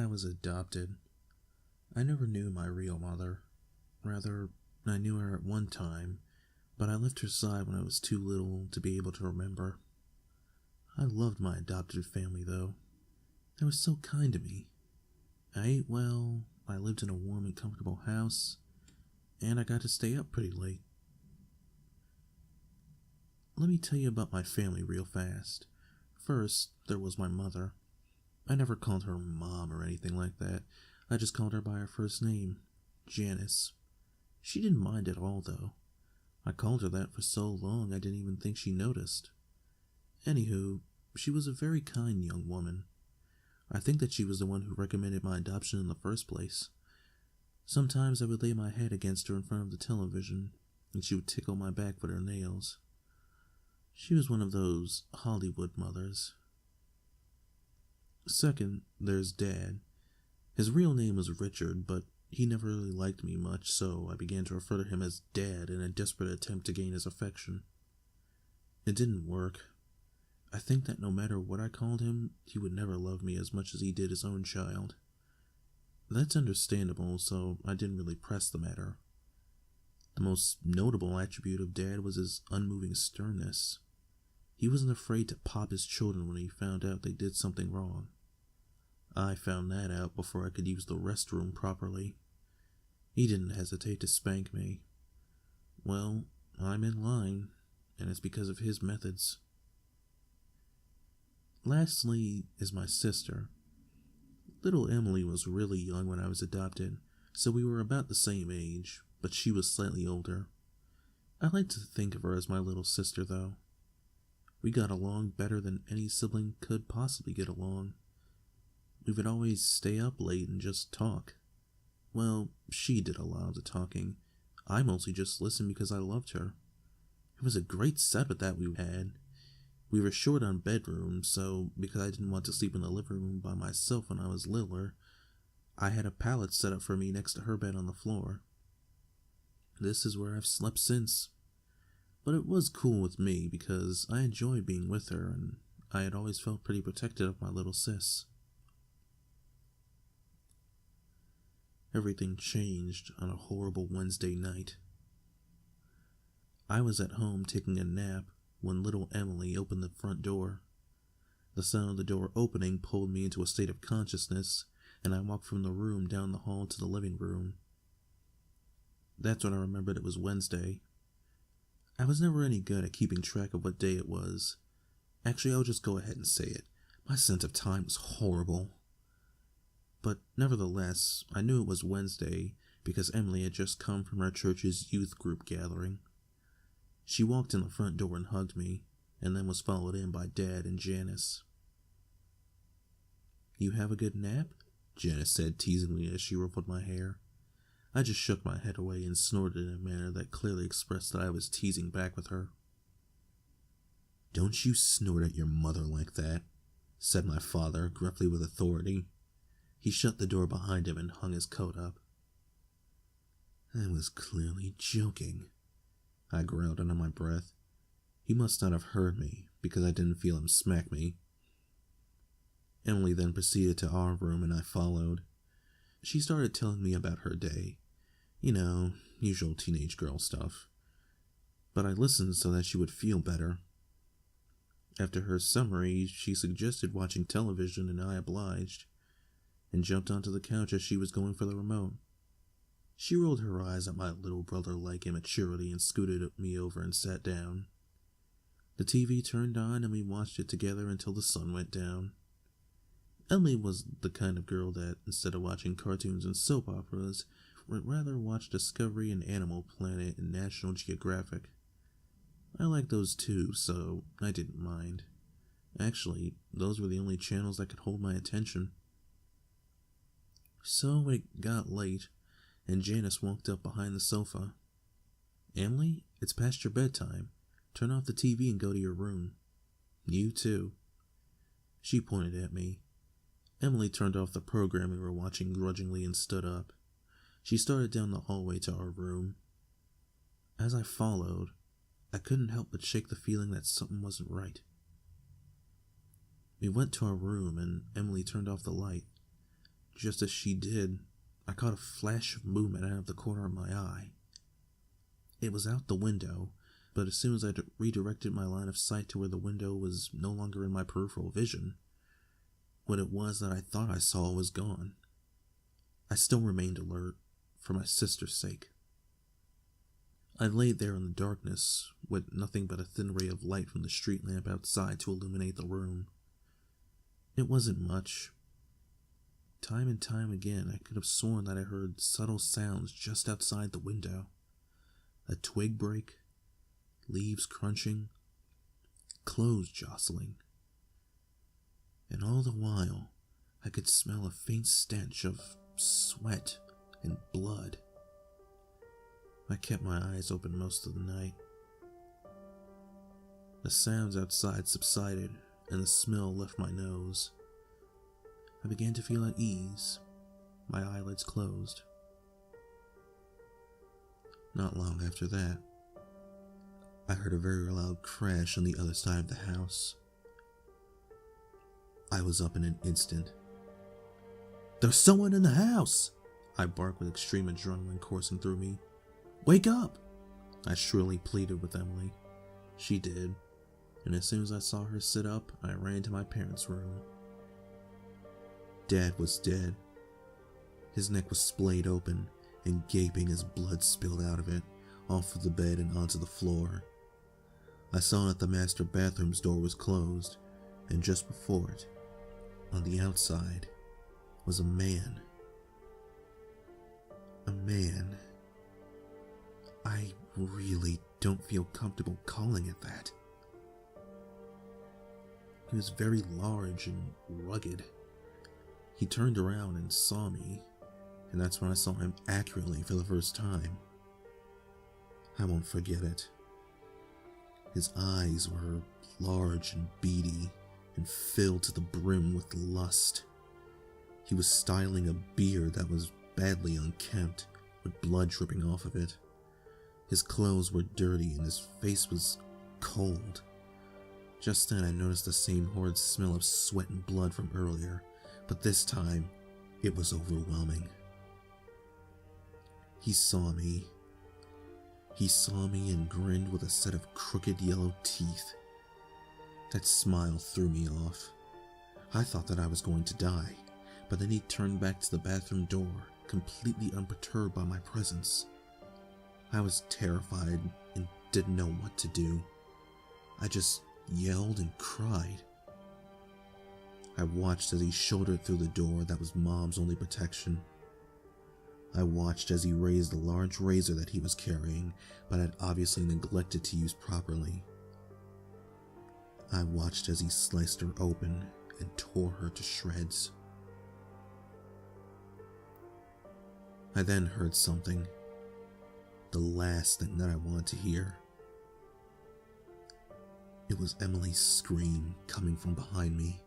I was adopted. I never knew my real mother. Rather, I knew her at one time, but I left her side when I was too little to be able to remember. I loved my adopted family, though. They were so kind to me. I ate well, I lived in a warm and comfortable house, and I got to stay up pretty late. Let me tell you about my family real fast. First, there was my mother. I never called her Mom or anything like that. I just called her by her first name, Janice. She didn't mind at all, though. I called her that for so long I didn't even think she noticed. Anywho, she was a very kind young woman. I think that she was the one who recommended my adoption in the first place. Sometimes I would lay my head against her in front of the television, and she would tickle my back with her nails. She was one of those Hollywood mothers. Second, there's Dad. His real name was Richard, but he never really liked me much, so I began to refer to him as Dad in a desperate attempt to gain his affection. It didn't work. I think that no matter what I called him, he would never love me as much as he did his own child. That's understandable, so I didn't really press the matter. The most notable attribute of Dad was his unmoving sternness. He wasn't afraid to pop his children when he found out they did something wrong. I found that out before I could use the restroom properly. He didn't hesitate to spank me. Well, I'm in line, and it's because of his methods. Lastly is my sister. Little Emily was really young when I was adopted, so we were about the same age, but she was slightly older. I like to think of her as my little sister, though. We got along better than any sibling could possibly get along. We would always stay up late and just talk. Well, she did a lot of the talking. I mostly just listened because I loved her. It was a great setup that we had. We were short on bedrooms, so because I didn't want to sleep in the living room by myself when I was littler, I had a pallet set up for me next to her bed on the floor. This is where I've slept since. But it was cool with me because I enjoyed being with her, and I had always felt pretty protective of my little sis. Everything changed on a horrible Wednesday night. I was at home taking a nap when little Emily opened the front door. The sound of the door opening pulled me into a state of consciousness, and I walked from the room down the hall to the living room. That's when I remembered it was Wednesday. I was never any good at keeping track of what day it was. Actually, I'll just go ahead and say it. My sense of time was horrible. But nevertheless, I knew it was Wednesday because Emily had just come from our church's youth group gathering. She walked in the front door and hugged me, and then was followed in by Dad and Janice. "You have a good nap?" Janice said teasingly as she ruffled my hair. I just shook my head away and snorted in a manner that clearly expressed that I was teasing back with her. "Don't you snort at your mother like that," said my father, gruffly with authority. He shut the door behind him and hung his coat up. "I was clearly joking," I growled under my breath. He must not have heard me, because I didn't feel him smack me. Emily then proceeded to our room and I followed. She started telling me about her day. Usual teenage girl stuff. But I listened so that she would feel better. After her summary, she suggested watching television and I obliged, and jumped onto the couch as she was going for the remote. She rolled her eyes at my little brother-like immaturity and scooted me over and sat down. The TV turned on and we watched it together until the sun went down. Emily was the kind of girl that, instead of watching cartoons and soap operas, would rather watch Discovery and Animal Planet and National Geographic. I liked those too, so I didn't mind. Actually, those were the only channels that could hold my attention. So it got late, and Janice walked up behind the sofa. "Emily, it's past your bedtime. Turn off the TV and go to your room. You too." She pointed at me. Emily turned off the program we were watching grudgingly and stood up. She started down the hallway to our room. As I followed, I couldn't help but shake the feeling that something wasn't right. We went to our room and Emily turned off the light. Just as she did, I caught a flash of movement out of the corner of my eye. It was out the window, but as soon as I redirected my line of sight to where the window was no longer in my peripheral vision, what it was that I thought I saw was gone. I still remained alert, for my sister's sake. I lay there in the darkness, with nothing but a thin ray of light from the street lamp outside to illuminate the room. It wasn't much. Time and time again, I could have sworn that I heard subtle sounds just outside the window. A twig break, leaves crunching, clothes jostling. And all the while, I could smell a faint stench of sweat and blood. I kept my eyes open most of the night. The sounds outside subsided, and the smell left my nose. I began to feel at ease, my eyelids closed. Not long after that, I heard a very loud crash on the other side of the house. I was up in an instant. "There's someone in the house!" I barked with extreme adrenaline coursing through me. "Wake up!" I shrilly pleaded with Emily. She did, and as soon as I saw her sit up, I ran to my parents' room. Dad was dead. His neck was splayed open and gaping as blood spilled out of it, off of the bed and onto the floor. I saw that the master bathroom's door was closed, and just before it, on the outside, was a man. A man. I really don't feel comfortable calling it that. He was very large and rugged. He turned around and saw me, and that's when I saw him accurately for the first time. I won't forget it. His eyes were large and beady and filled to the brim with lust. He was styling a beard that was badly unkempt, with blood dripping off of it. His clothes were dirty and his face was cold. Just then I noticed the same horrid smell of sweat and blood from earlier, but this time it was overwhelming. He saw me. He saw me and grinned with a set of crooked yellow teeth. That smile threw me off. I thought that I was going to die, but then he turned back to the bathroom door, completely unperturbed by my presence. I was terrified and didn't know what to do. I just yelled and cried. I watched as he shouldered through the door that was Mom's only protection. I watched as he raised a large razor that he was carrying, but had obviously neglected to use properly. I watched as he sliced her open and tore her to shreds. I then heard something. The last thing that I wanted to hear. It was Emily's scream coming from behind me.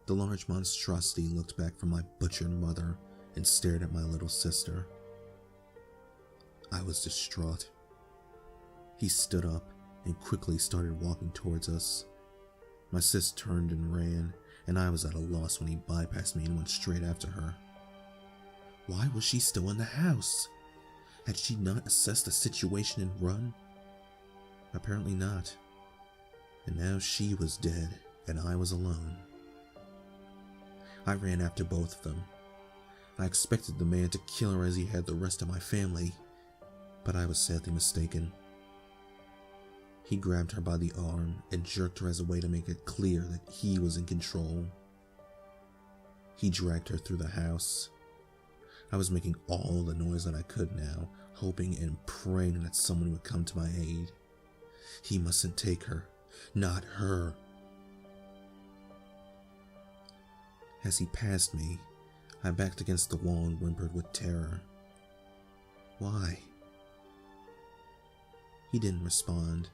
The large monstrosity looked back from my butchered mother and stared at my little sister. I was distraught. He stood up and quickly started walking towards us. My sis turned and ran, and I was at a loss when he bypassed me and went straight after her. Why was she still in the house? Had she not assessed the situation and run? Apparently not. And now she was dead, and I was alone. I ran after both of them. I expected the man to kill her as he had the rest of my family, but I was sadly mistaken. He grabbed her by the arm and jerked her as a way to make it clear that he was in control. He dragged her through the house. I was making all the noise that I could now, hoping and praying that someone would come to my aid. He mustn't take her, not her. As he passed me, I backed against the wall and whimpered with terror. Why? He didn't respond,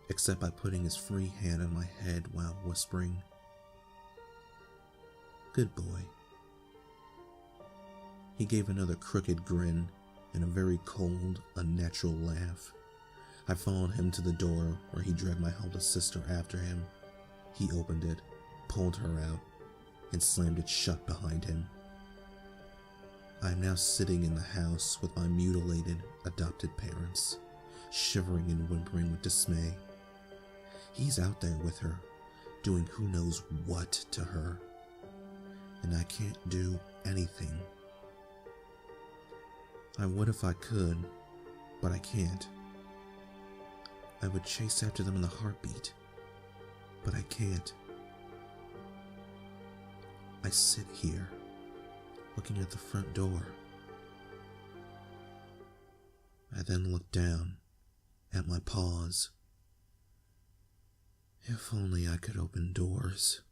except by putting his free hand on my head while whispering, "Good boy." He gave another crooked grin and a very cold, unnatural laugh. I followed him to the door where he dragged my helpless sister after him. He opened it, pulled her out, and slammed it shut behind him. I am now sitting in the house with my mutilated, adopted parents, shivering and whimpering with dismay. He's out there with her, doing who knows what to her, and I can't do anything. I would if I could, but I can't. I would chase after them in a heartbeat, but I can't. I sit here, looking at the front door. I then look down at my paws. If only I could open doors.